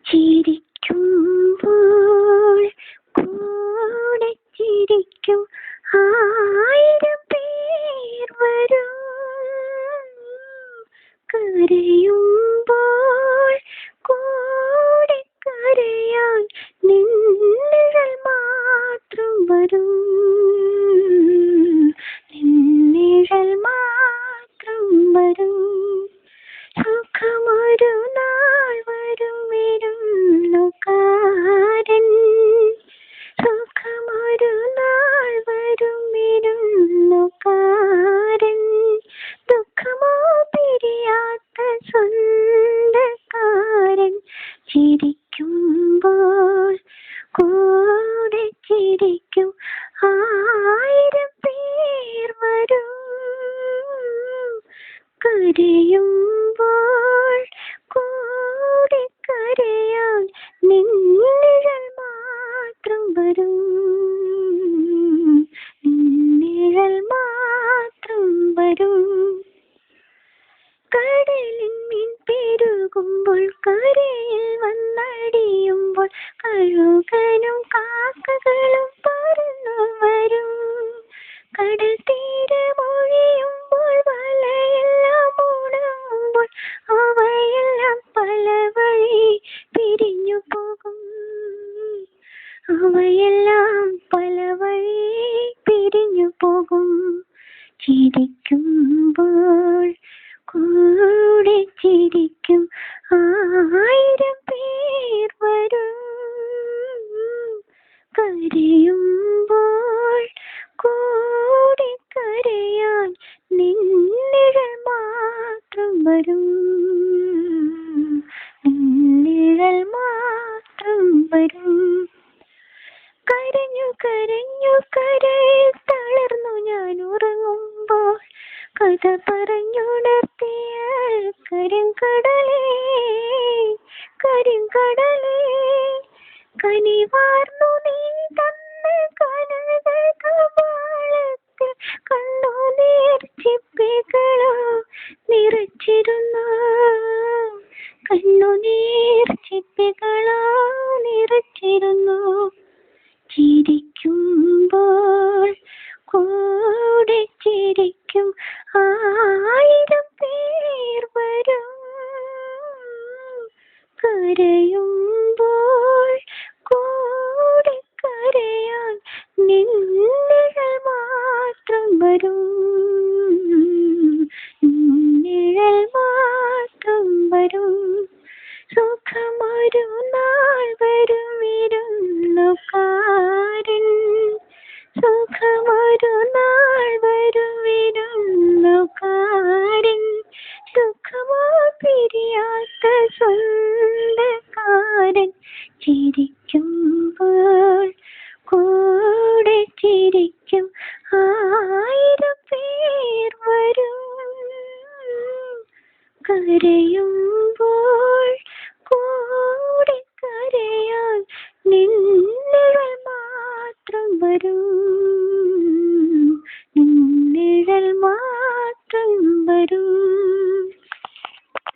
ചിരിക്കുമ്പോൾ കൂടെ ചിരിക്കും ആയിരം പേർ വരും. കരയുമ്പോൾ കൂടെ കരയാൻ നിന്നിഴൽ മാത്രം വരും. നിന്നിഴൽ മാത്രം വരും. സുഖമൊരു നാൾ വരും വിരുന്നുകാരൻ. സുഖമൊരു നാൾ വരും വിരുന്നുകാരൻ. ദുഃഖമോ പിരിയാത്ത സ്വന്തക്കാരൻ. ചിരിക്കുമ്പോൾ കൂടെ ചിരിക്കും ആയിരം പേർ വരും. കരയുമ്പോൾ കൂടെ കരയാൻ നിന്നിഴൽ മാത്രം വരും. നിന്നിഴൽ മാത്രം വരും. കടലിൽ മീൻ പെരുകുമ്പോൾ കരയിൽ വന്നടിയുമ്പോൾ കഴുകനും കാക്കകളും പറന്നു വരും. കടൽ തീരമൊഴിയുമ്പോൾ വലയെല്ലാം ഉണങ്ങുമ്പോൾ അവയെല്ലാം പല വഴി പിരിഞ്ഞു പോകും. അവയെല്ലാം പല വഴി പിരിഞ്ഞു പോകും. ചിരിക്കുമ്പോൾ കൂടെ ചിരിക്കും ആയിരം പേർ വരും. കരയുമ്പോൾ കൂടെ കരയാൻ നിന്നിഴൽ മാത്രം വരും. നിന്നിഴൽ മാത്രം വരും. കരഞ്ഞു കരഞ്ഞു കരയിൽ തളർന്നു ഞാൻ ഉറങ്ങുമ്പോൾ കഥ പറഞ്ഞുണർത്തിയ കരിങ്കടലേ കരിങ്കടലേ കനിവാർന്നു നീ തന്ന കനകൾ കവാളത്തിൽ കണ്ണുനീർ ചിപ്പികളോ നിറച്ചിരുന്നു. കണ്ണുനീർ ചിപ്പികളോ നിറച്ചിരുന്നു. ചിരിക്കുമ്പോൾ കൂടെ ചിരിക്കും ആയിരം പേർ വരും. കരയുമ്പോൾ കൂടെ കരയാൻ നിന്നിഴൽ മാത്രം വരും. നിന്നിഴൽ മാത്രം വരും. സുഖമൊരു നാൾ വരും വിരുന്നുകാരൻ. സുഖമൊരു നാൾ